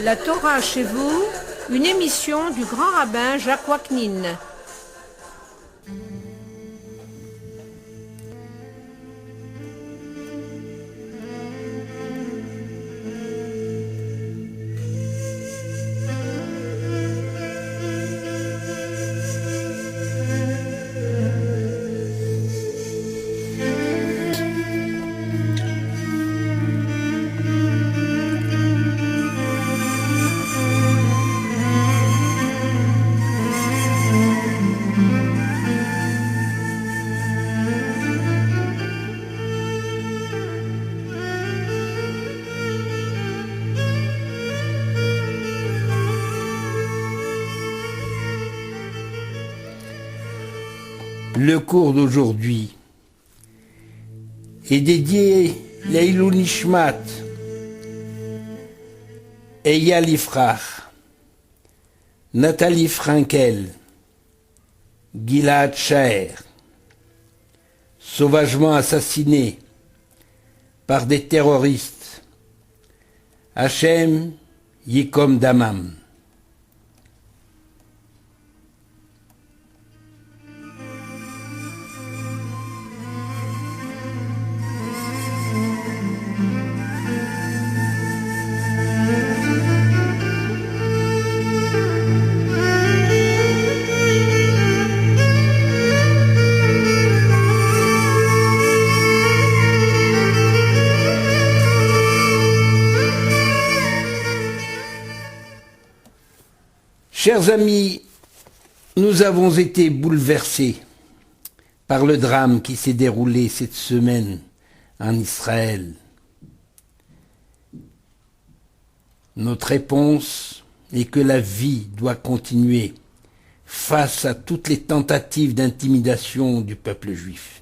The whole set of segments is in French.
La Torah chez vous, une émission du grand rabbin Jacques Waknin. Le cours d'aujourd'hui est dédié Leilou Nishmat, Eyal Ifrach, Nathalie Frankel, Gilad Shaer, sauvagement assassinés par des terroristes, Hachem Yikom Damam. Chers amis, nous avons été bouleversés par le drame qui s'est déroulé cette semaine en Israël. Notre réponse est que la vie doit continuer face à toutes les tentatives d'intimidation du peuple juif.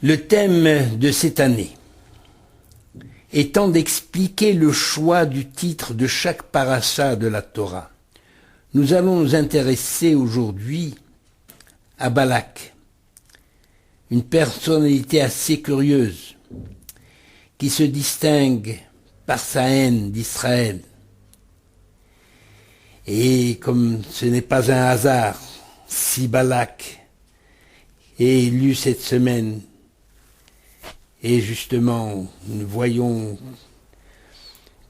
Le thème de cette année étant d'expliquer le choix du titre de chaque parasha de la Torah, nous allons nous intéresser aujourd'hui à Balak, une personnalité assez curieuse qui se distingue par sa haine d'Israël. Et comme ce n'est pas un hasard si Balak est élu cette semaine, et justement, nous voyons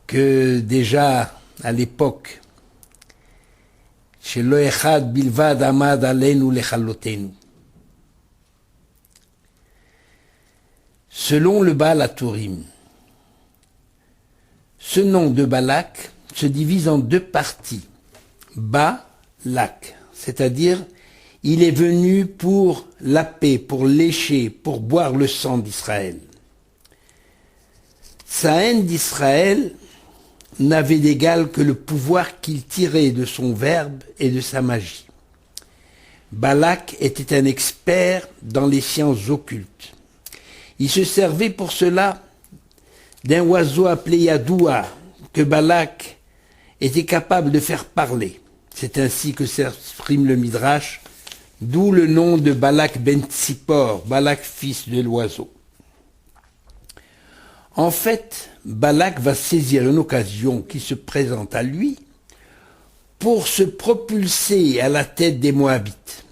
que déjà à l'époque, chez Loechad Bilvad Amad Alenu Lechalotenu, selon le Baal HaTurim, ce nom de Balak se divise en deux parties. Balak, c'est-à-dire il est venu pour la paix, pour lécher, pour boire le sang d'Israël. Sa haine d'Israël n'avait d'égal que le pouvoir qu'il tirait de son verbe et de sa magie. Balak était un expert dans les sciences occultes. Il se servait pour cela d'un oiseau appelé Yadoua, que Balak était capable de faire parler. C'est ainsi que s'exprime le Midrash, d'où le nom de Balak ben Tzipor, Balak fils de l'oiseau. En fait, Balak va saisir une occasion qui se présente à lui pour se propulser à la tête des Moabites.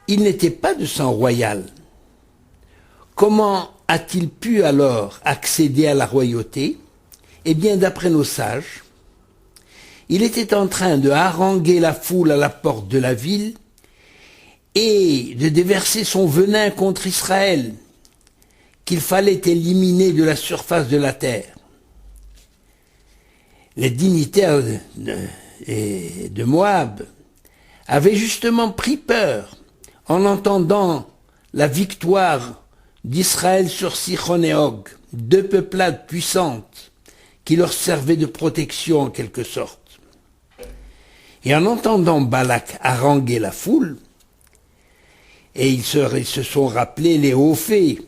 Il n'était pas de sang royal. Comment a-t-il pu alors accéder à la royauté? Eh bien, d'après nos sages, il était en train de haranguer la foule à la porte de la ville et de déverser son venin contre Israël, qu'il fallait éliminer de la surface de la terre. Les dignitaires de Moab avaient justement pris peur en entendant la victoire d'Israël sur Sichon et Og, deux peuplades puissantes qui leur servaient de protection en quelque sorte. Et en entendant Balak haranguer la foule, et ils se sont rappelés les hauts faits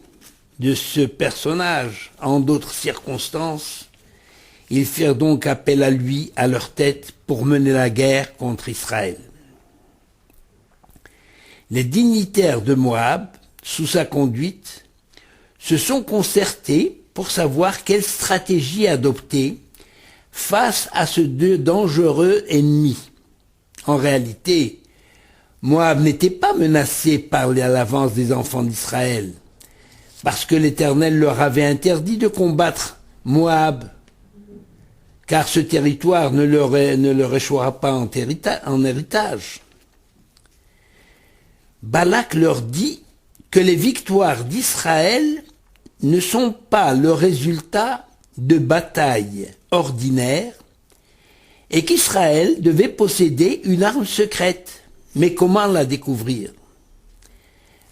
de ce personnage en d'autres circonstances, ils firent donc appel à lui à leur tête pour mener la guerre contre Israël. Les dignitaires de Moab, sous sa conduite, se sont concertés pour savoir quelle stratégie adopter face à ce dangereux ennemi. En réalité, Moab n'était pas menacé par l'avance des enfants d'Israël, parce que l'Éternel leur avait interdit de combattre Moab, car ce territoire ne leur échouera pas en héritage. Balak leur dit que les victoires d'Israël ne sont pas le résultat de batailles ordinaires et qu'Israël devait posséder une arme secrète. Mais comment la découvrir?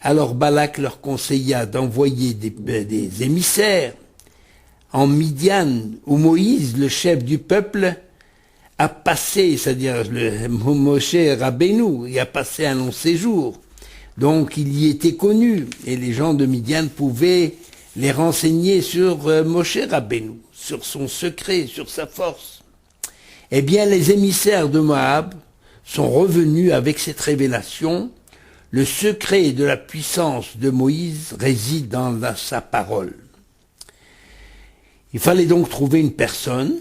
Alors Balak leur conseilla d'envoyer des émissaires en Midian, où Moïse, le chef du peuple, a passé, c'est-à-dire le Moshe Rabbeinu, il a passé un long séjour. Donc il y était connu, et les gens de Midian pouvaient les renseigner sur Moshe Rabbeinu, sur son secret, sur sa force. Eh bien, les émissaires de Moab sont revenus avec cette révélation. Le secret de la puissance de Moïse réside dans sa parole. Il fallait donc trouver une personne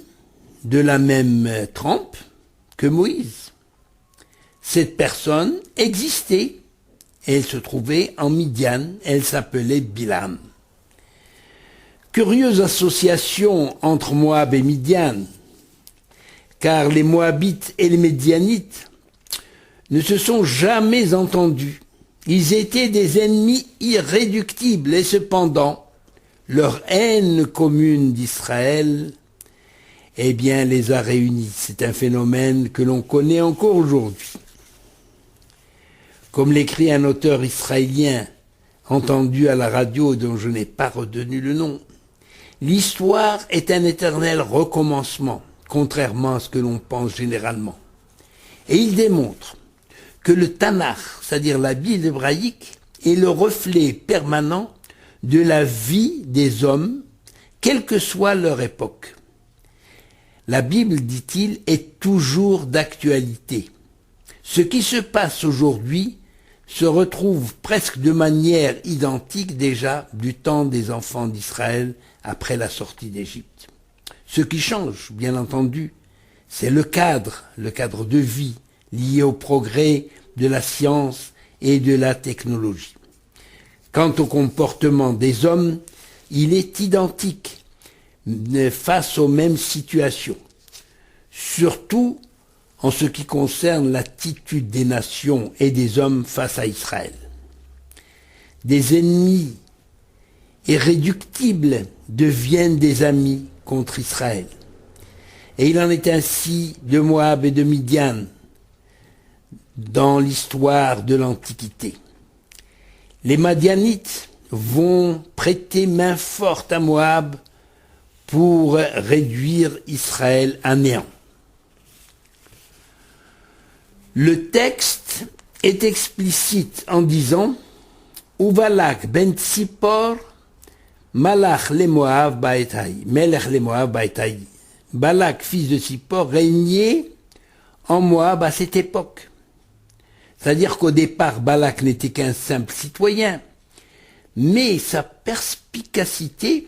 de la même trempe que Moïse. Cette personne existait et elle se trouvait en Midian, elle s'appelait Bilam. Curieuse association entre Moab et Midian, car les Moabites et les Midianites ne se sont jamais entendus. Ils étaient des ennemis irréductibles et cependant, leur haine commune d'Israël, eh bien, les a réunis. C'est un phénomène que l'on connaît encore aujourd'hui. Comme l'écrit un auteur israélien entendu à la radio dont je n'ai pas retenu le nom, l'histoire est un éternel recommencement, contrairement à ce que l'on pense généralement. Et il démontre que le Tanakh, c'est-à-dire la Bible hébraïque, est le reflet permanent de la vie des hommes, quelle que soit leur époque. La Bible, dit-il, est toujours d'actualité. Ce qui se passe aujourd'hui se retrouve presque de manière identique déjà du temps des enfants d'Israël après la sortie d'Égypte. Ce qui change, bien entendu, c'est le cadre de vie lié au progrès de la science et de la technologie. Quant au comportement des hommes, il est identique face aux mêmes situations, surtout en ce qui concerne l'attitude des nations et des hommes face à Israël. Des ennemis irréductibles deviennent des amis contre Israël. Et il en est ainsi de Moab et de Midian dans l'histoire de l'Antiquité. Les Madianites vont prêter main forte à Moab pour réduire Israël à néant. Le texte est explicite en disant « Uvalak ben Tzipor malach le Moab baetai, melech le Moab baetai » Balak, fils de Tsippor, régnait en Moab à cette époque. C'est-à-dire qu'au départ, Balak n'était qu'un simple citoyen, mais sa perspicacité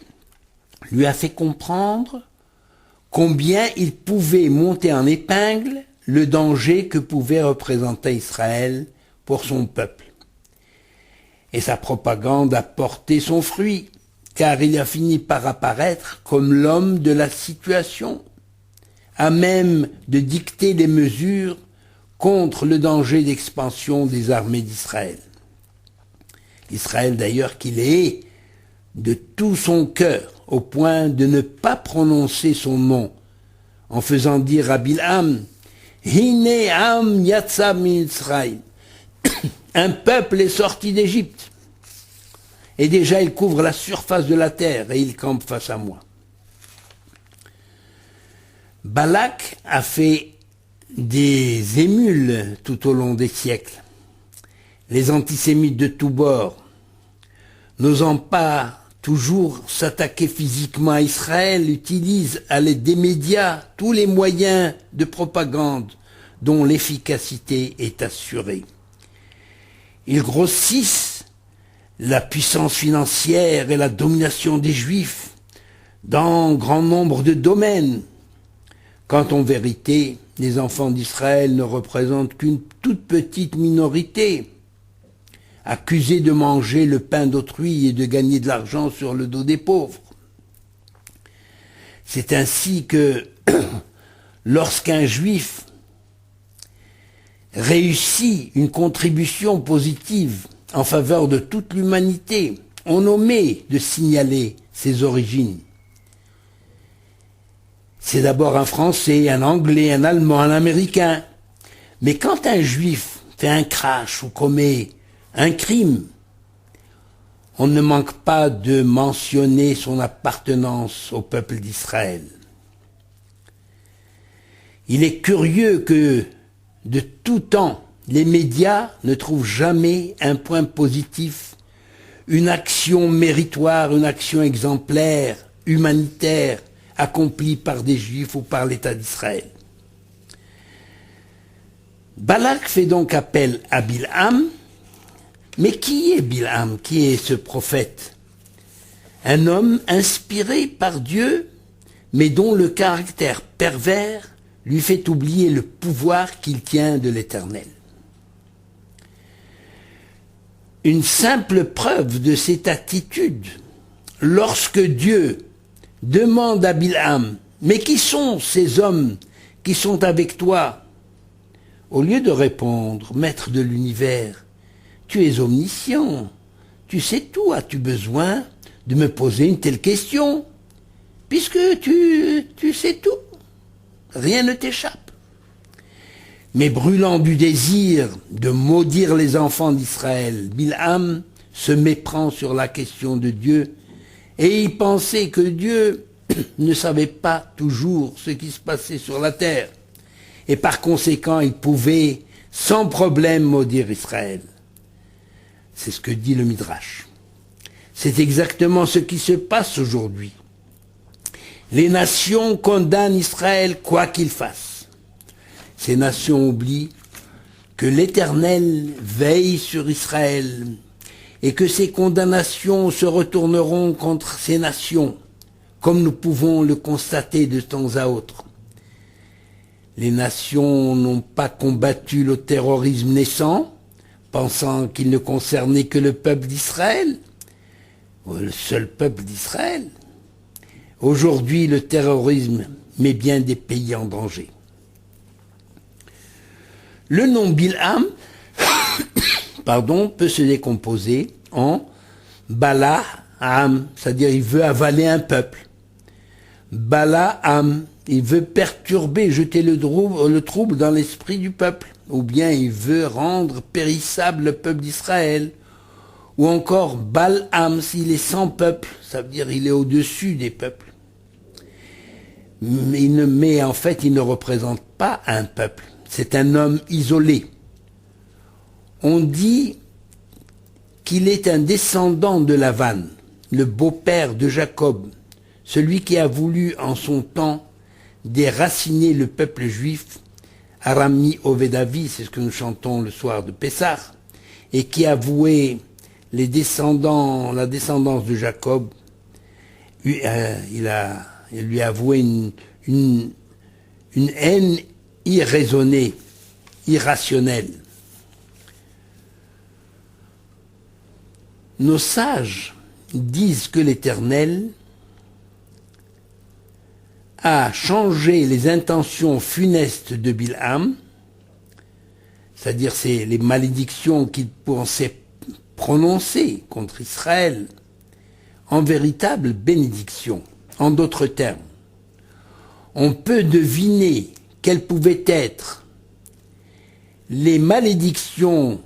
lui a fait comprendre combien il pouvait monter en épingle le danger que pouvait représenter Israël pour son peuple. Et sa propagande a porté son fruit, car il a fini par apparaître comme l'homme de la situation, à même de dicter des mesures contre le danger d'expansion des armées d'Israël. Israël d'ailleurs qu'il est de tout son cœur, au point de ne pas prononcer son nom, en faisant dire à Bilham « Hine am yatsa mitzrayim » un peuple est sorti d'Égypte. Et déjà il couvre la surface de la terre et il campe face à moi. Balak a fait des émules tout au long des siècles. Les antisémites de tous bords, n'osant pas toujours s'attaquer physiquement à Israël, utilisent à l'aide des médias tous les moyens de propagande dont l'efficacité est assurée. Ils grossissent la puissance financière et la domination des Juifs dans grand nombre de domaines, quand en vérité, les enfants d'Israël ne représentent qu'une toute petite minorité, accusés de manger le pain d'autrui et de gagner de l'argent sur le dos des pauvres. C'est ainsi que lorsqu'un juif réussit une contribution positive en faveur de toute l'humanité, on omet de signaler ses origines. C'est d'abord un Français, un Anglais, un Allemand, un Américain. Mais quand un Juif fait un crash ou commet un crime, on ne manque pas de mentionner son appartenance au peuple d'Israël. Il est curieux que, de tout temps, les médias ne trouvent jamais un point positif, une action méritoire, une action exemplaire, humanitaire, accomplie par des Juifs ou par l'État d'Israël. Balak fait donc appel à Bilham. Mais qui est Bilham? Qui est ce prophète? Un homme inspiré par Dieu, mais dont le caractère pervers lui fait oublier le pouvoir qu'il tient de l'Éternel. Une simple preuve de cette attitude, lorsque Dieu demande à Bilham, « Mais qui sont ces hommes qui sont avec toi ?» Au lieu de répondre, « Maître de l'univers, tu es omniscient, tu sais tout, as-tu besoin de me poser une telle question? Puisque tu sais tout, rien ne t'échappe. » Mais brûlant du désir de maudire les enfants d'Israël, Bilham se méprend sur la question de Dieu et il pensait que Dieu ne savait pas toujours ce qui se passait sur la terre et par conséquent il pouvait sans problème maudire Israël. C'est ce que dit le Midrash. C'est exactement ce qui se passe aujourd'hui. Les nations condamnent Israël quoi qu'il fasse. Ces nations oublient que l'Éternel veille sur Israël et que ces condamnations se retourneront contre ces nations, comme nous pouvons le constater de temps à autre. Les nations n'ont pas combattu le terrorisme naissant, pensant qu'il ne concernait que le peuple d'Israël, le seul peuple d'Israël. Aujourd'hui, le terrorisme met bien des pays en danger. Le nom Bilham peut se décomposer en Balaam, c'est-à-dire il veut avaler un peuple. Balaam, il veut perturber, jeter le trouble dans l'esprit du peuple, ou bien il veut rendre périssable le peuple d'Israël, ou encore Balham, s'il est sans peuple, ça veut dire il est au-dessus des peuples. Mais en fait, il ne représente pas un peuple, c'est un homme isolé. On dit qu'il est un descendant de Lavan, le beau-père de Jacob, celui qui a voulu en son temps déraciner le peuple juif, Arami Ovedavi, c'est ce que nous chantons le soir de Pessah, et qui a voué la descendance de Jacob, il lui a voué une haine irraisonnée, irrationnelle. Nos sages disent que l'Éternel a changé les intentions funestes de Bilham, c'est-à-dire c'est les malédictions qu'il pensait prononcer contre Israël, en véritable bénédiction. En d'autres termes, on peut deviner quelles pouvaient être les malédictions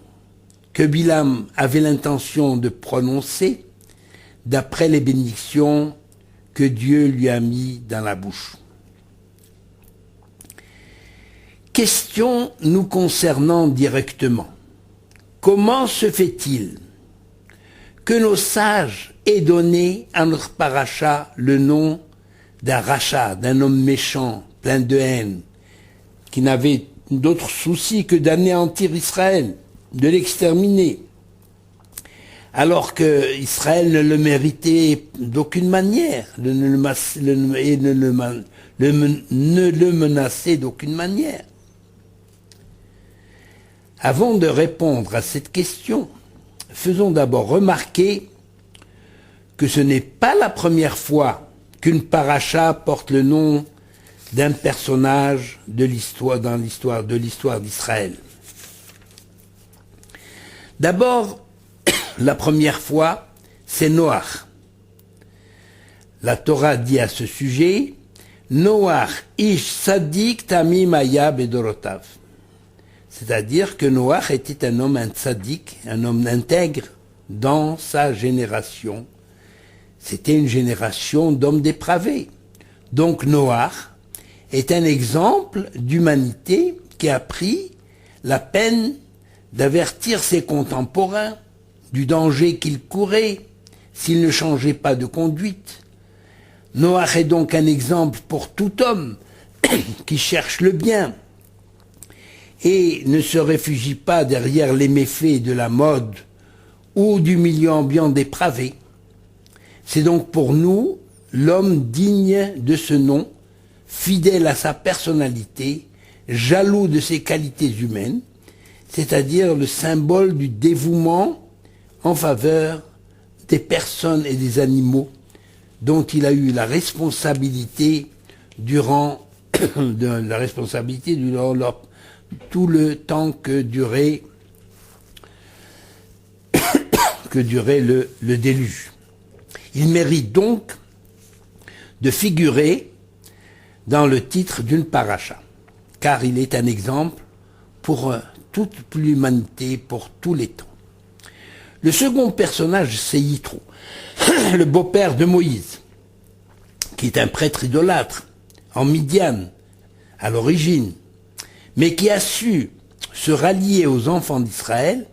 que Bilham avait l'intention de prononcer d'après les bénédictions que Dieu lui a mis dans la bouche. Question nous concernant directement. Comment se fait-il que nos sages aient donné à notre paracha le nom d'un rachat, d'un homme méchant, plein de haine, qui n'avait d'autre souci que d'anéantir Israël, de l'exterminer, alors que Israël ne le méritait d'aucune manière, ne le menaçait d'aucune manière. Avant de répondre à cette question, faisons d'abord remarquer que ce n'est pas la première fois qu'une paracha porte le nom d'un personnage de l'histoire d'Israël. D'abord, la première fois, c'est Noach. La Torah dit à ce sujet, Noach ish sadik tamim haya bedorotav. C'est-à-dire que Noach était un homme tzaddik, un homme intègre dans sa génération. C'était une génération d'hommes dépravés. Donc Noach est un exemple d'humanité qui a pris la peine d'avertir ses contemporains du danger qu'ils couraient s'ils ne changeaient pas de conduite. Noach est donc un exemple pour tout homme qui cherche le bien et ne se réfugie pas derrière les méfaits de la mode ou du milieu ambiant dépravé. C'est donc pour nous l'homme digne de ce nom, fidèle à sa personnalité, jaloux de ses qualités humaines, c'est-à-dire le symbole du dévouement en faveur des personnes et des animaux dont il a eu la responsabilité durant tout le temps que durait le déluge. Il mérite donc de figurer dans le titre d'une paracha, car il est un exemple pour toute l'humanité, pour tous les temps. Le second personnage, c'est Yitro, le beau-père de Moïse, qui est un prêtre idolâtre en Midian à l'origine, mais qui a su se rallier aux enfants d'Israël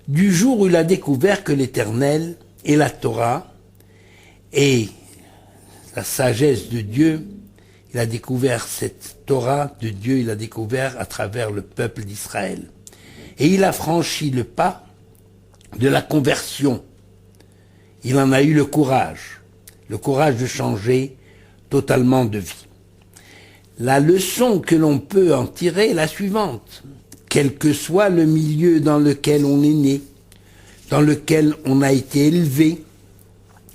du jour où il a découvert que l'Éternel et la Torah et la sagesse de Dieu, il a découvert cette Torah de Dieu, il a découvert à travers le peuple d'Israël. Et il a franchi le pas de la conversion. Il en a eu le courage de changer totalement de vie. La leçon que l'on peut en tirer est la suivante. Quel que soit le milieu dans lequel on est né, dans lequel on a été élevé,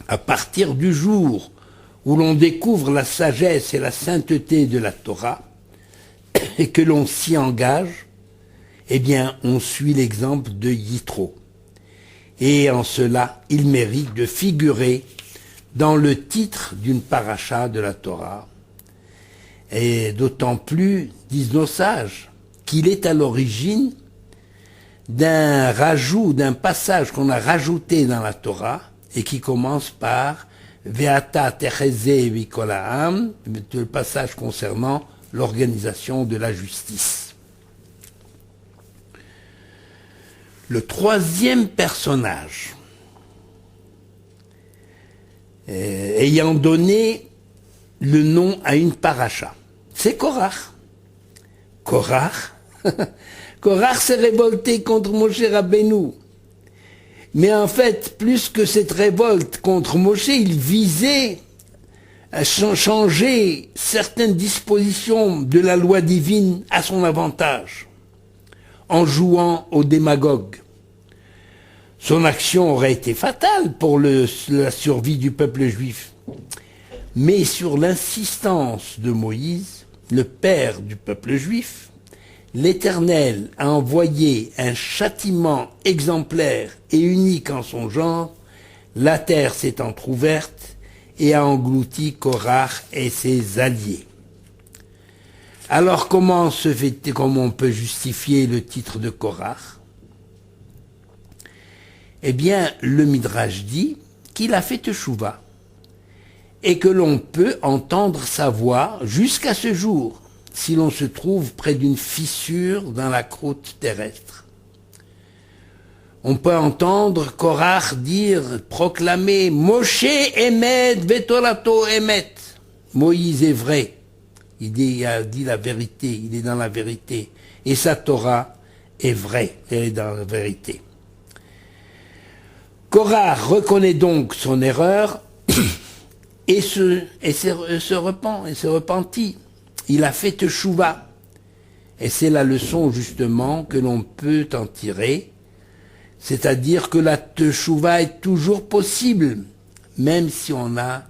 à partir du jour où l'on découvre la sagesse et la sainteté de la Torah, et que l'on s'y engage, eh bien, on suit l'exemple de Yitro. Et en cela, il mérite de figurer dans le titre d'une paracha de la Torah. Et d'autant plus, disent nos sages, qu'il est à l'origine d'un passage qu'on a rajouté dans la Torah et qui commence par Ve'ata techeze vikol ha'am, le passage concernant l'organisation de la justice. Le troisième personnage ayant donné le nom à une paracha, c'est Korach. Korach s'est révolté contre Moshe Rabbeinu. Mais en fait, plus que cette révolte contre Moshe, il visait à changer certaines dispositions de la loi divine à son avantage, en jouant au démagogue. Son action aurait été fatale pour la survie du peuple juif. Mais sur l'insistance de Moïse, le père du peuple juif, l'Éternel a envoyé un châtiment exemplaire et unique en son genre, la terre s'est entr'ouverte et a englouti Korach et ses alliés. Alors comment on peut justifier le titre de Korach? Eh bien, le Midrash dit qu'il a fait teshuva et que l'on peut entendre sa voix jusqu'à ce jour si l'on se trouve près d'une fissure dans la croûte terrestre. On peut entendre Korach proclamer « Moshe emet vetorato emet » Moïse est vrai, il a dit la vérité, il est dans la vérité, et sa Torah est vraie, elle est dans la vérité. Korah reconnaît donc son erreur et se repentit. Il a fait teshuva. Et c'est la leçon justement que l'on peut en tirer, c'est-à-dire que la teshuva est toujours possible, même si on a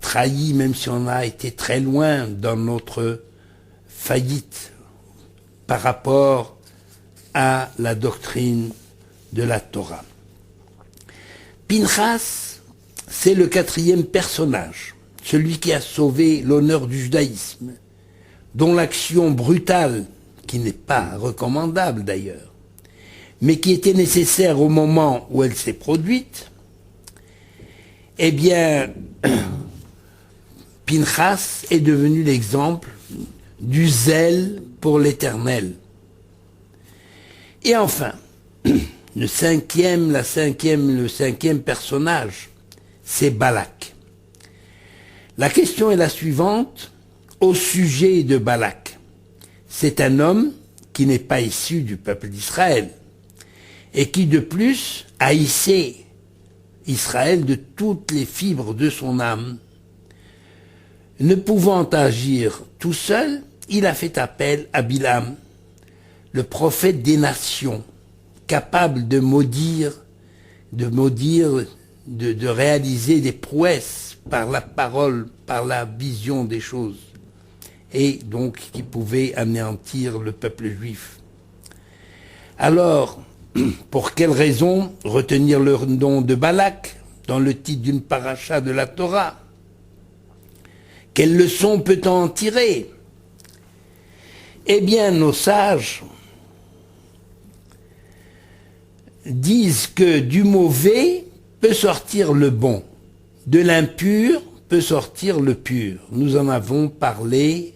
trahi, même si on a été très loin dans notre faillite par rapport à la doctrine de la Torah. Pinchas, c'est le 4e personnage, celui qui a sauvé l'honneur du judaïsme, dont l'action brutale, qui n'est pas recommandable d'ailleurs, mais qui était nécessaire au moment où elle s'est produite, eh bien, Pinchas est devenu l'exemple du zèle pour l'Éternel. Et enfin, le cinquième personnage, c'est Balak. La question est la suivante au sujet de Balak. C'est un homme qui n'est pas issu du peuple d'Israël et qui de plus haïssait Israël de toutes les fibres de son âme. Ne pouvant agir tout seul, il a fait appel à Bilam, le prophète des nations, capable de maudire, de réaliser des prouesses par la parole, par la vision des choses, et donc qui pouvait anéantir le peuple juif. Alors, pour quelle raison retenir le nom de Balak dans le titre d'une paracha de la Torah? Quelle leçon peut-on en tirer? Eh bien, nos sages disent que du mauvais peut sortir le bon, de l'impur peut sortir le pur. Nous en avons parlé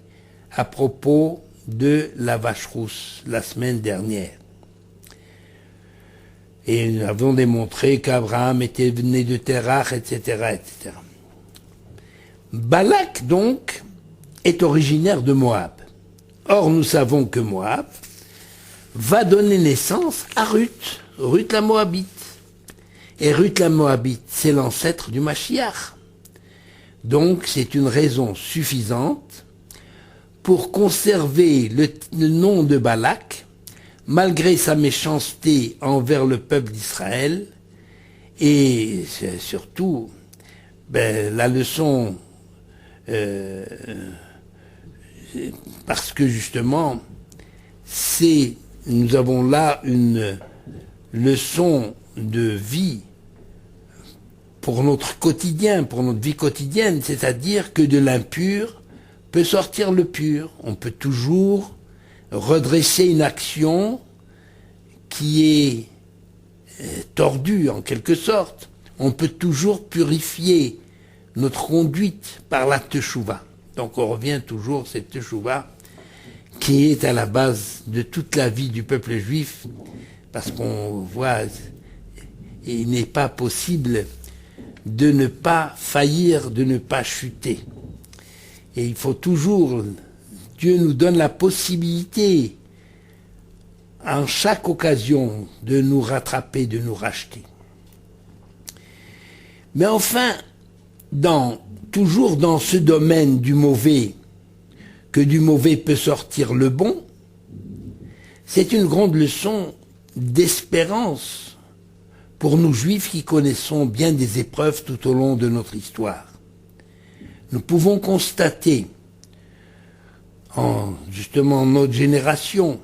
à propos de la vache rousse la semaine dernière. Et nous avons démontré qu'Abraham était né de Terach, etc., etc. Balak, donc, est originaire de Moab. Or, nous savons que Moab va donner naissance à Ruth, Ruth la Moabite. Et Ruth la Moabite, c'est l'ancêtre du Mashiach. Donc, c'est une raison suffisante pour conserver le nom de Balak, malgré sa méchanceté envers le peuple d'Israël, et surtout, la leçon, parce que justement, nous avons là une leçon de vie pour notre quotidien, pour notre vie quotidienne, c'est-à-dire que de l'impur peut sortir le pur. On peut toujours redresser une action qui est tordue en quelque sorte. On peut toujours purifier notre conduite par la teshuva. Donc on revient toujours à cette teshuva qui est à la base de toute la vie du peuple juif, parce qu'on voit, il n'est pas possible de ne pas faillir, de ne pas chuter. Et il faut toujours, Dieu nous donne la possibilité, en chaque occasion, de nous rattraper, de nous racheter. Mais enfin, toujours dans ce domaine du mauvais, que du mauvais peut sortir le bon, c'est une grande leçon d'espérance pour nous juifs qui connaissons bien des épreuves tout au long de notre histoire. Nous pouvons constater, justement notre génération,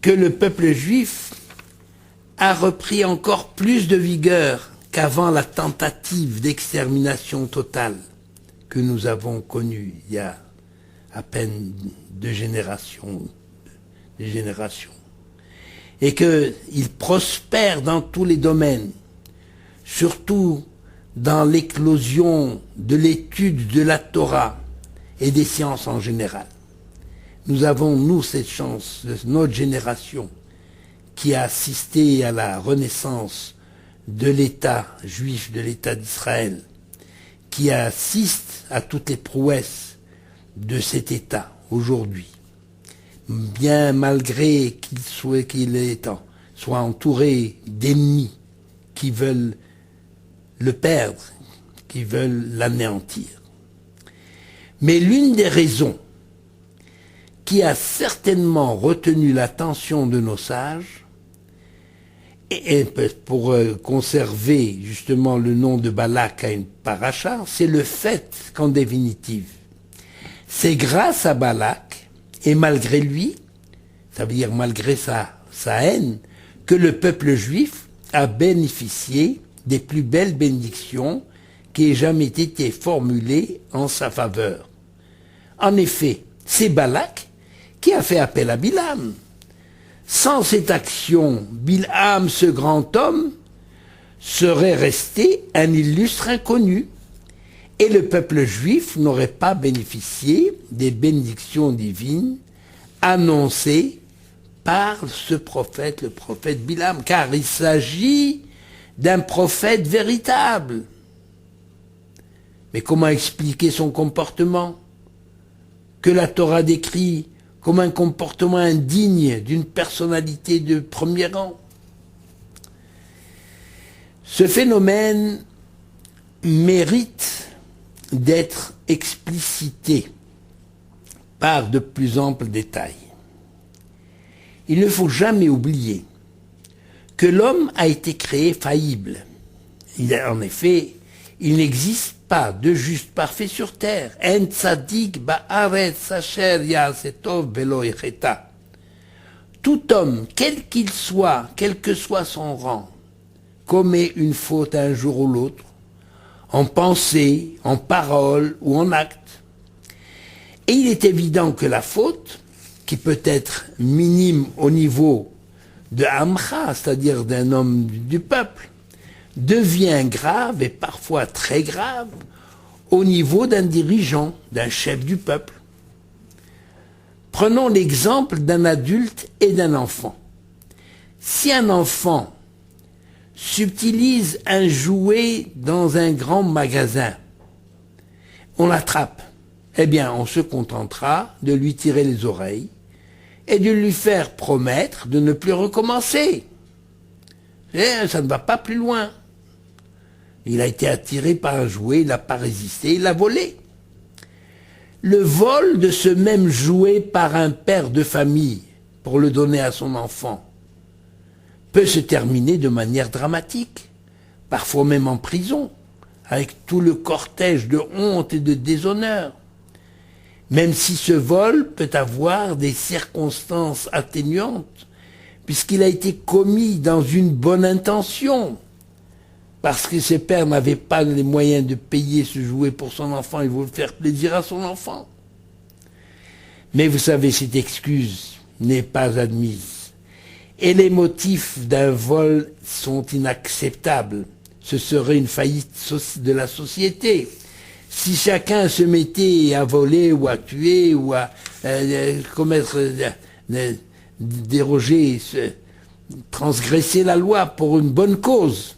que le peuple juif a repris encore plus de vigueur qu'avant la tentative d'extermination totale que nous avons connue il y a à peine deux générations. Et qu'il prospère dans tous les domaines, surtout dans l'éclosion de l'étude de la Torah et des sciences en général. Nous avons, nous, cette chance de notre génération qui a assisté à la renaissance de l'État juif, de l'État d'Israël, qui assiste à toutes les prouesses de cet État aujourd'hui, bien malgré qu'il soit entouré d'ennemis qui veulent le perdre, qui veulent l'anéantir. Mais l'une des raisons qui a certainement retenu l'attention de nos sages, et pour conserver justement le nom de Balak à une paracha, c'est le fait qu'en définitive, c'est grâce à Balak, et malgré lui, ça veut dire malgré sa haine, que le peuple juif a bénéficié des plus belles bénédictions qui aient jamais été formulées en sa faveur. En effet, c'est Balak qui a fait appel à Bilam. Sans cette action, Bilham, ce grand homme, serait resté un illustre inconnu, et le peuple juif n'aurait pas bénéficié des bénédictions divines annoncées par ce prophète, le prophète Bilham, car il s'agit d'un prophète véritable. Mais comment expliquer son comportement que la Torah décrit comme un comportement indigne d'une personnalité de premier rang? Ce phénomène mérite d'être explicité par de plus amples détails. Il ne faut jamais oublier que l'homme a été créé faillible. En effet, il n'existe pas de juste parfait sur terre. En tzadik ba'aretz asher ya'aseh tov velo yecheta. Tout homme, quel qu'il soit, quel que soit son rang, commet une faute un jour ou l'autre, en pensée, en parole ou en acte. Et il est évident que la faute, qui peut être minime au niveau de Amcha, c'est-à-dire d'un homme du peuple, devient grave et parfois très grave au niveau d'un dirigeant, d'un chef du peuple. Prenons l'exemple d'un adulte et d'un enfant. Si un enfant subtilise un jouet dans un grand magasin, on l'attrape, eh bien on se contentera de lui tirer les oreilles et de lui faire promettre de ne plus recommencer. Et ça ne va pas plus loin. Il a été attiré par un jouet, il n'a pas résisté, il l'a volé. Le vol de ce même jouet par un père de famille pour le donner à son enfant peut se terminer de manière dramatique, parfois même en prison, avec tout le cortège de honte et de déshonneur. Même si ce vol peut avoir des circonstances atténuantes, puisqu'il a été commis dans une bonne intention, parce que ses pères n'avaient pas les moyens de payer ce jouet pour son enfant, il voulait faire plaisir à son enfant. Mais vous savez, cette excuse n'est pas admise. Et les motifs d'un vol sont inacceptables. Ce serait une faillite de la société. Si chacun se mettait à voler ou à tuer ou à commettre, déroger, transgresser la loi pour une bonne cause.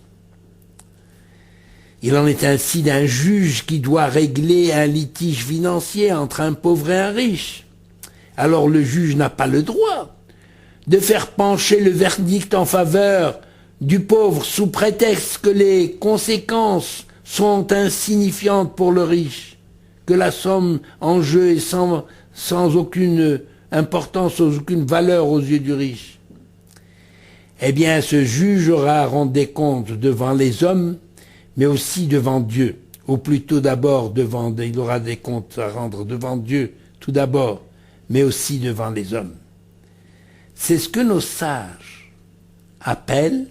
Il en est ainsi d'un juge qui doit régler un litige financier entre un pauvre et un riche. Alors le juge n'a pas le droit de faire pencher le verdict en faveur du pauvre sous prétexte que les conséquences sont insignifiantes pour le riche, que la somme en jeu est sans aucune importance, sans aucune valeur aux yeux du riche. Eh bien, ce juge aura à rendre des comptes devant les hommes, mais aussi devant Dieu, ou plutôt d'abord il aura des comptes à rendre devant Dieu, tout d'abord, mais aussi devant les hommes. C'est ce que nos sages appellent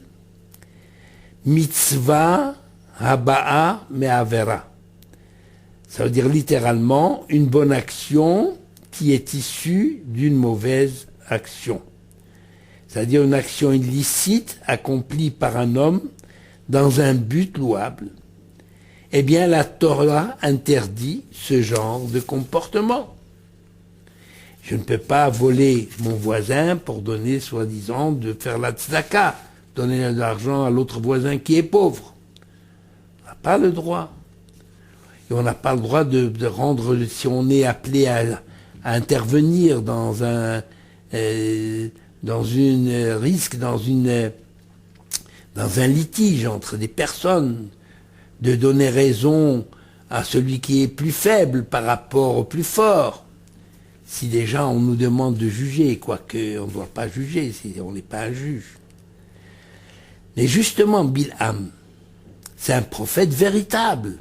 mitzvah haba'a me'avera. Ça veut dire littéralement une bonne action qui est issue d'une mauvaise action. C'est-à-dire une action illicite accomplie par un homme dans un but louable. Eh bien, la Torah interdit ce genre de comportement. Je ne peux pas voler mon voisin pour donner, soi-disant, de faire la tzedaka, donner de l'argent à l'autre voisin qui est pauvre. On n'a pas le droit. Et on n'a pas le droit de rendre, si on est appelé à intervenir dans dans un litige entre des personnes, de donner raison à celui qui est plus faible par rapport au plus fort. Si déjà on nous demande de juger, quoique on ne doit pas juger, si on n'est pas un juge. Mais justement, Bilham, c'est un prophète véritable.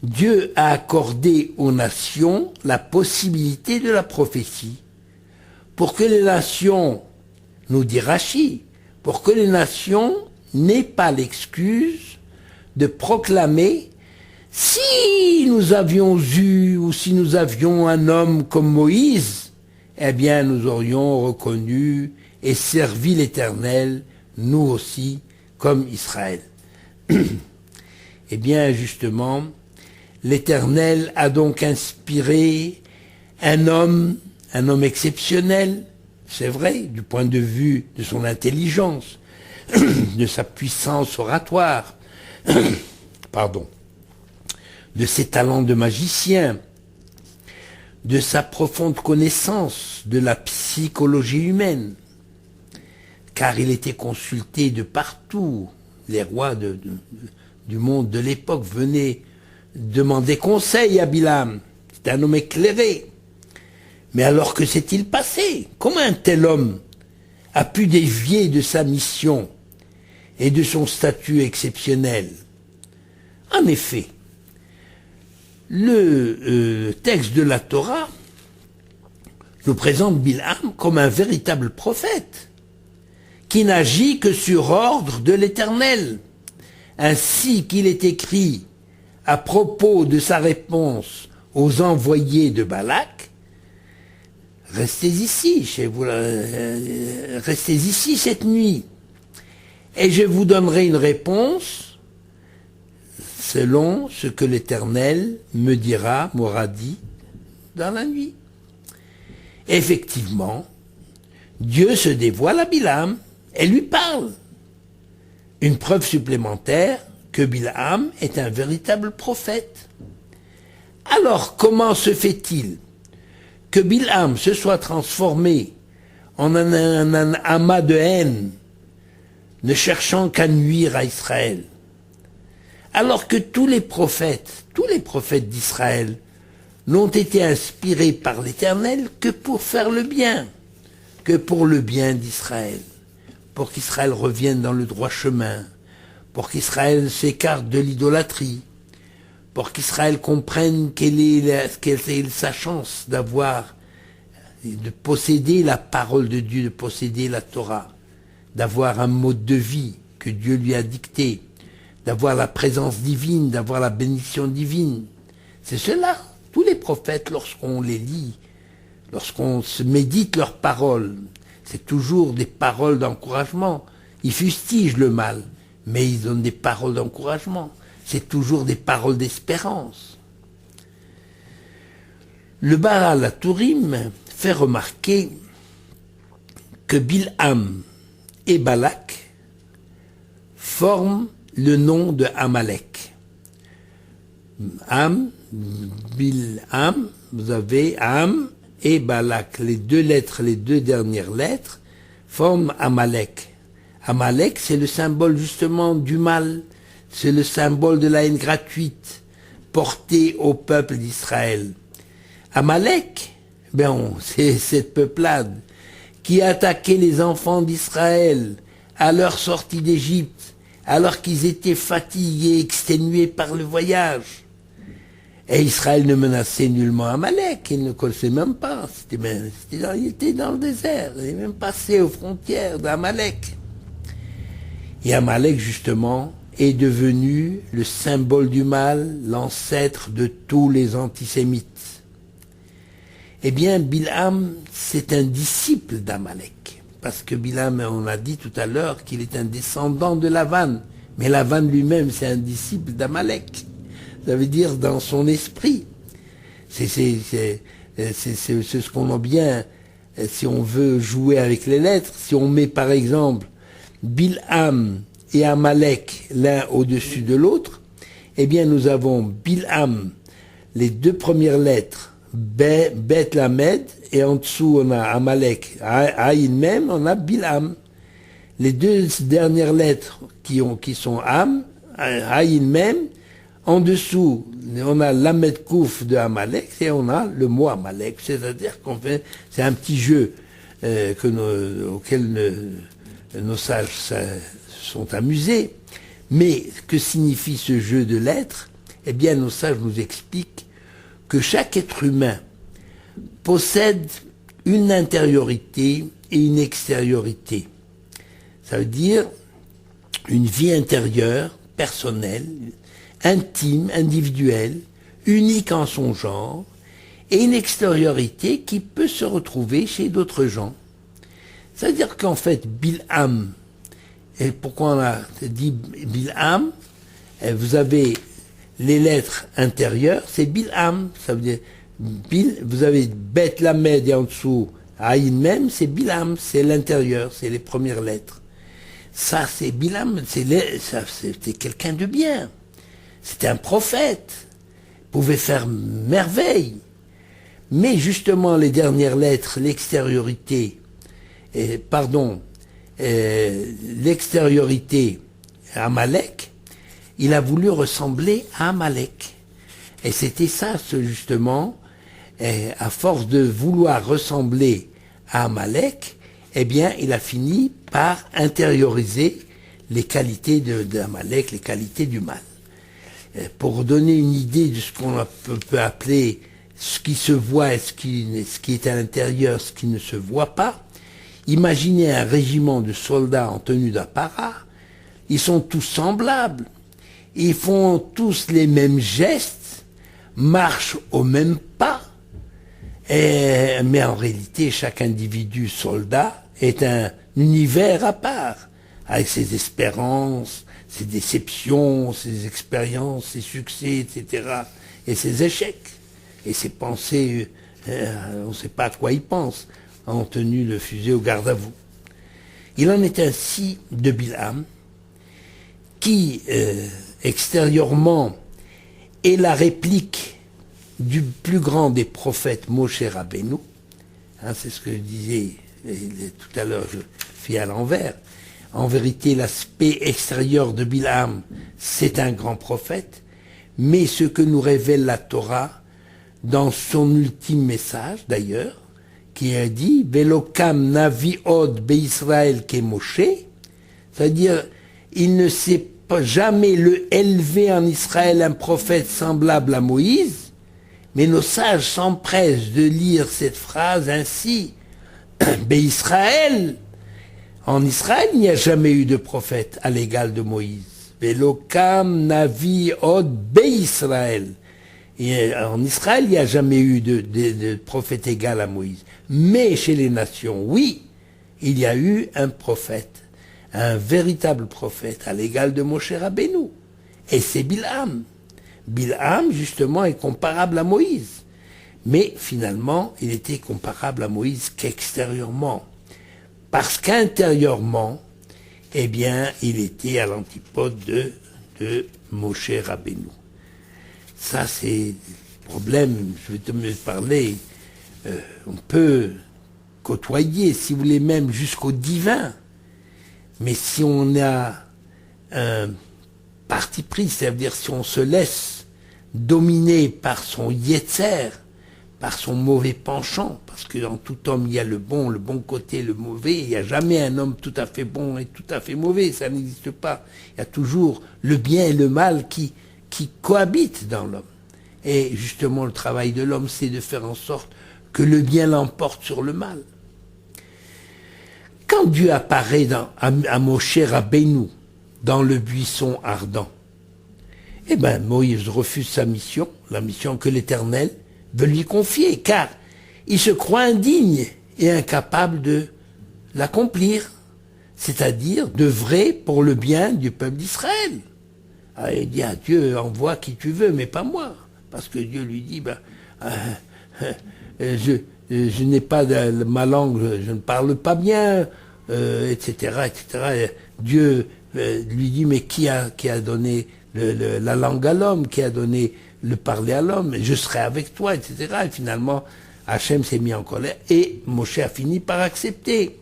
Dieu a accordé aux nations la possibilité de la prophétie pour que les nations, nous dit Rachi, pour que les nations n'aient pas l'excuse de proclamer si nous avions eu ou si nous avions un homme comme Moïse, eh bien nous aurions reconnu et servi l'Éternel, nous aussi, comme Israël. Eh bien justement, l'Éternel a donc inspiré un homme exceptionnel, c'est vrai, du point de vue de son intelligence, de sa puissance oratoire, pardon, de ses talents de magicien, de sa profonde connaissance de la psychologie humaine, car il était consulté de partout. Les rois du monde de l'époque venaient demander conseil à Bilham. C'est un homme éclairé. Mais alors que s'est-il passé? Comment un tel homme a pu dévier de sa mission et de son statut exceptionnel? En effet, le texte de la Torah nous présente Bilham comme un véritable prophète qui n'agit que sur ordre de l'Éternel, ainsi qu'il est écrit à propos de sa réponse aux envoyés de Balak. Restez ici, restez ici cette nuit, et je vous donnerai une réponse selon ce que l'Éternel m'aura dit dans la nuit. Effectivement, Dieu se dévoile à Bilham et lui parle. Une preuve supplémentaire que Bilham est un véritable prophète. Alors, comment se fait-il que Bilham se soit transformé en un amas de haine, ne cherchant qu'à nuire à Israël, alors que tous les prophètes d'Israël n'ont été inspirés par l'Éternel que pour faire le bien, que pour le bien d'Israël, pour qu'Israël revienne dans le droit chemin, pour qu'Israël s'écarte de l'idolâtrie, pour qu'Israël comprenne quelle est sa chance de posséder la parole de Dieu, de posséder la Torah, d'avoir un mode de vie que Dieu lui a dicté, d'avoir la présence divine, d'avoir la bénédiction divine. C'est cela, tous les prophètes, lorsqu'on les lit, lorsqu'on se médite leurs paroles, c'est toujours des paroles d'encouragement. Ils fustigent le mal, mais ils donnent des paroles d'encouragement. C'est toujours des paroles d'espérance. Le Baal HaTurim fait remarquer que Bilham et Balak forment le nom de Amalek. Bilham, vous avez Am et Balak. Les deux dernières lettres, forment Amalek. Amalek, c'est le symbole justement du mal. C'est le symbole de la haine gratuite portée au peuple d'Israël. Amalek, c'est cette peuplade qui a attaqué les enfants d'Israël à leur sortie d'Égypte, alors qu'ils étaient fatigués, exténués par le voyage. Et Israël ne menaçait nullement Amalek, il ne le connaissait même pas. Il était dans le désert, il est même passé aux frontières d'Amalek. Et Amalek, justement, est devenu le symbole du mal, l'ancêtre de tous les antisémites. Eh bien, Bilham, c'est un disciple d'Amalek. Parce que Bilham, on a dit tout à l'heure qu'il est un descendant de Lavan. Mais Lavan lui-même, c'est un disciple d'Amalek. Ça veut dire dans son esprit. C'est ce qu'on a bien, si on veut jouer avec les lettres, si on met par exemple Bilham et Amalek l'un au-dessus de l'autre, eh bien nous avons Bilham, les deux premières lettres, Bet Lamed, et en dessous on a Amalek, Aïn même, on a Bilham. les deux dernières lettres qui sont Am, Aïn même, en dessous, on a l'Amed Kouf de Amalek et on a le mot Amalek. C'est-à-dire c'est un petit jeu auquel nos sages sont amusés. Mais que signifie ce jeu de lettres? Eh bien, nos sages nous expliquent que chaque être humain possède une intériorité et une extériorité. Ça veut dire une vie intérieure, personnelle, intime, individuelle, unique en son genre, et une extériorité qui peut se retrouver chez d'autres gens. C'est-à-dire qu'en fait, Bilham, et pourquoi on a dit Bilham, vous avez les lettres intérieures, c'est Bilham, ça veut dire vous avez Bet Lamed et en dessous Aïn même, c'est Bilham, c'est l'intérieur, c'est les premières lettres. Ça, c'est Bilham, c'était quelqu'un de bien. C'était un prophète, pouvait faire merveille. Mais justement, les dernières lettres, l'extériorité, l'extériorité Amalek, il a voulu ressembler à Amalek. Et c'était ça, justement, à force de vouloir ressembler à Amalek, eh bien, il a fini par intérioriser les qualités d'Amalek, les qualités du mal. Pour donner une idée de ce qu'on peut appeler ce qui se voit et ce qui est à l'intérieur, ce qui ne se voit pas, imaginez un régiment de soldats en tenue d'apparat, ils sont tous semblables, ils font tous les mêmes gestes, marchent au même pas, mais en réalité, chaque individu soldat est un univers à part, avec ses espérances, ses déceptions, ses expériences, ses succès, etc., et ses échecs, et ses pensées, on ne sait pas à quoi il pense, ont tenu le fusil au garde à vous. Il en est ainsi de Bilham, qui, extérieurement, est la réplique du plus grand des prophètes, Moshe Rabbeinu. C'est ce que je disais tout à l'heure, je fais à l'envers. En vérité, l'aspect extérieur de Bilham, c'est un grand prophète, mais ce que nous révèle la Torah, dans son ultime message d'ailleurs, qui a dit « Velokam navi od be'Israël ke Moshe », c'est-à-dire, il ne s'est jamais élevé en Israël un prophète semblable à Moïse, mais nos sages s'empressent de lire cette phrase ainsi « Be'Israël ». En Israël, il n'y a jamais eu de prophète à l'égal de Moïse. Velokam navi od be'Israël. Et en Israël, il n'y a jamais eu de prophète égal à Moïse. Mais chez les nations, oui, il y a eu un prophète, un véritable prophète à l'égal de Moshe Rabbeinu. Et c'est Bilham. Bilham, justement, est comparable à Moïse. Mais finalement, il était comparable à Moïse qu'extérieurement. Parce qu'intérieurement, eh bien, il était à l'antipode de Moshe Rabbeinu. Ça, c'est le problème, je vais te parler. On peut côtoyer, si vous voulez, même jusqu'au divin. Mais si on a un parti pris, c'est-à-dire si on se laisse dominer par son yetzer, par son mauvais penchant, parce que dans tout homme il y a le bon côté, le mauvais, il n'y a jamais un homme tout à fait bon et tout à fait mauvais, ça n'existe pas. Il y a toujours le bien et le mal qui cohabitent dans l'homme. Et justement, le travail de l'homme, c'est de faire en sorte que le bien l'emporte sur le mal. Quand Dieu apparaît à Moshe Rabbeinu, dans le buisson ardent, eh bien, Moïse refuse sa mission, la mission que l'Éternel veut lui confier, car il se croit indigne et incapable de l'accomplir, c'est-à-dire d'œuvrer pour le bien du peuple d'Israël. Il dit à Dieu, envoie qui tu veux, mais pas moi. Parce que Dieu lui dit, je n'ai pas ma langue, je ne parle pas bien, etc., etc. Dieu lui dit, mais qui a donné la langue à l'homme, qui a donné le parler à l'homme, je serai avec toi, etc. Et finalement, Hachem s'est mis en colère et Moshe a fini par accepter.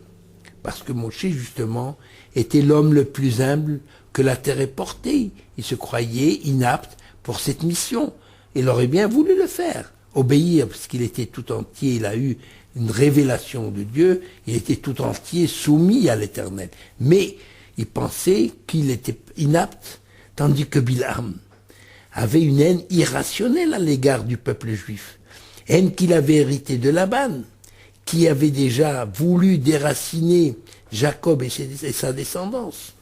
Parce que Moshe, justement, était l'homme le plus humble que la terre ait porté. Il se croyait inapte pour cette mission. Il aurait bien voulu le faire, obéir, parce qu'il était tout entier, il a eu une révélation de Dieu, il était tout entier soumis à l'Éternel. Mais il pensait qu'il était inapte, tandis que Bilam avait une haine irrationnelle à l'égard du peuple juif. Haine qu'il avait héritée de Laban, qui avait déjà voulu déraciner Jacob et sa descendance.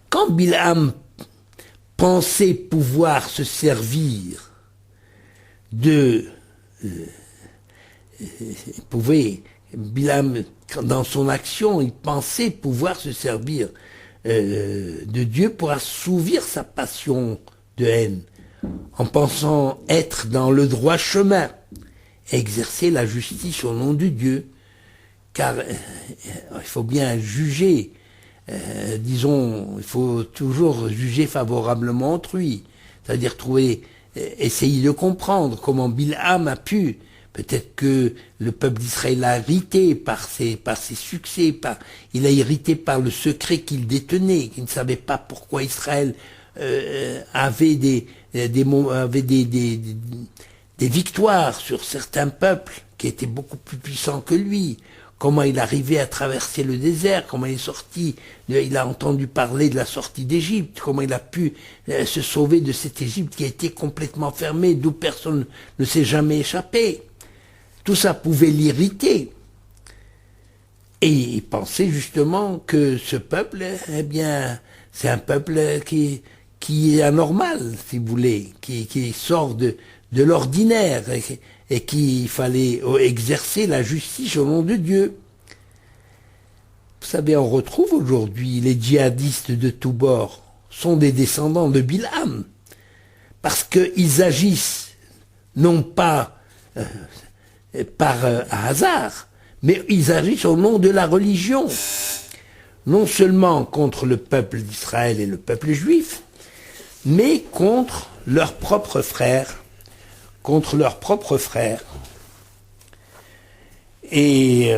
Quand Bilam pensait pouvoir se servir Bilam, dans son action, il pensait pouvoir se servir de Dieu pour assouvir sa passion de haine, en pensant être dans le droit chemin, exercer la justice au nom de Dieu, car il faut bien juger, il faut toujours juger favorablement autrui, c'est-à-dire essayer de comprendre comment Bilham a pu. Peut-être que le peuple d'Israël a hérité par ses succès, il a hérité par le secret qu'il détenait, qu'il ne savait pas pourquoi Israël avait des victoires sur certains peuples qui étaient beaucoup plus puissants que lui. Comment il arrivait à traverser le désert, comment il a entendu parler de la sortie d'Égypte, comment il a pu se sauver de cette Égypte qui a été complètement fermée, d'où personne ne s'est jamais échappé. Tout ça pouvait l'irriter. Et il pensait justement que ce peuple, eh bien, c'est un peuple qui est anormal, si vous voulez, qui sort de l'ordinaire, et qu'il fallait exercer la justice au nom de Dieu. Vous savez, on retrouve aujourd'hui les djihadistes de tous bords sont des descendants de Bilham, parce qu'ils agissent non pas par hasard, mais ils agissent au nom de la religion, non seulement contre le peuple d'Israël et le peuple juif, mais contre leurs propres frères, Et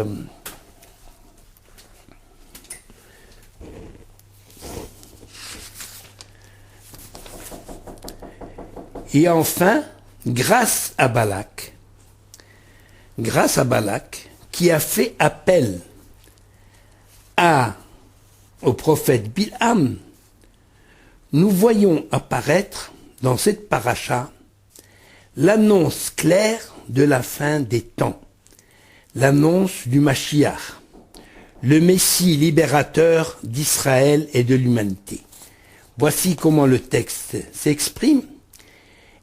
enfin, grâce à Balak, qui a fait appel au prophète Bilham, nous voyons apparaître dans cette paracha l'annonce claire de la fin des temps, l'annonce du Mashiach, le Messie libérateur d'Israël et de l'humanité. Voici comment le texte s'exprime.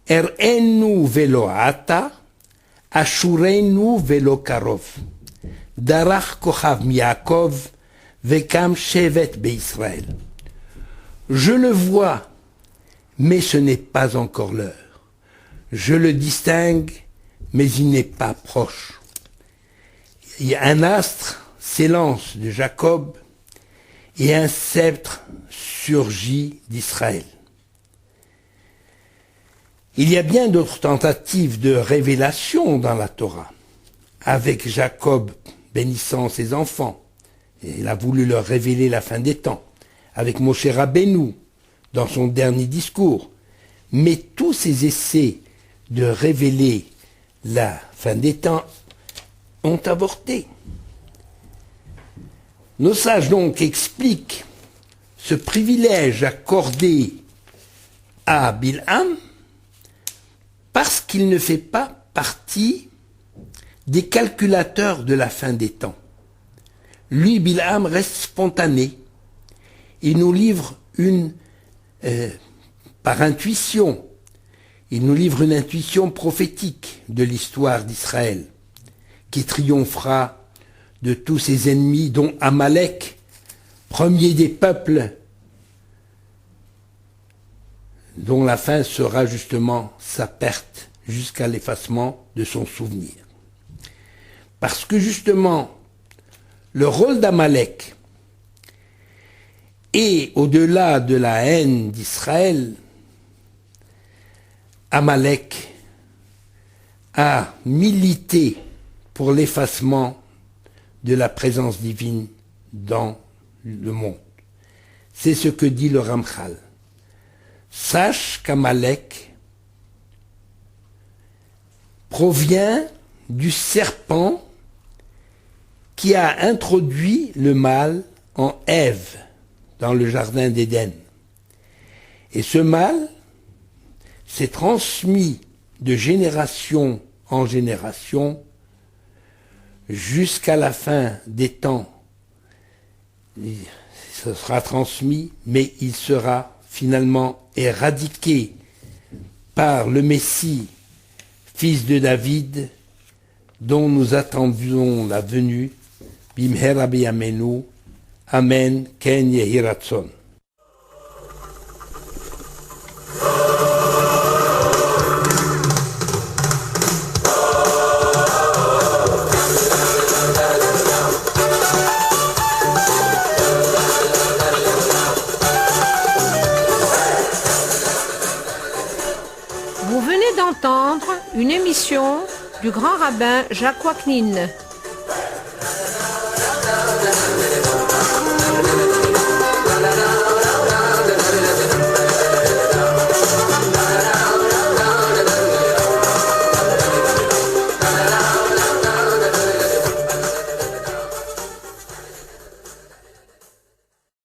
Er'enu velo ata, ashurenu velo karov, darach kochav miakov, vekam shevet be'Israël. Je le vois, mais ce n'est pas encore l'heure. Je le distingue, mais il n'est pas proche. Un astre s'élance de Jacob et un sceptre surgit d'Israël. Il y a bien d'autres tentatives de révélation dans la Torah, avec Jacob bénissant ses enfants, et il a voulu leur révéler la fin des temps, avec Moshe Rabbeinu dans son dernier discours, mais tous ces essais de révéler la fin des temps ont avorté. Nos sages donc expliquent ce privilège accordé à Bilham parce qu'il ne fait pas partie des calculateurs de la fin des temps. Lui, Bilham, reste spontané. Il nous livre par intuition, il nous livre une intuition prophétique de l'histoire d'Israël, qui triomphera de tous ses ennemis, dont Amalek, premier des peuples, dont la fin sera justement sa perte jusqu'à l'effacement de son souvenir. Parce que justement, le rôle d'Amalek est au-delà de la haine d'Israël. Amalek a milité pour l'effacement de la présence divine dans le monde. C'est ce que dit le Ramchal. Sache qu'Amalek provient du serpent qui a introduit le mal en Ève dans le jardin d'Éden. Et ce mal s'est transmis de génération en génération jusqu'à la fin des temps. Ce sera transmis, mais il sera finalement éradiqué par le Messie, fils de David, dont nous attendions la venue. Bimhera b'yamenu. Amen. Ken yehi ratzon. Vous venez d'entendre une émission du grand rabbin Jacques Waknin.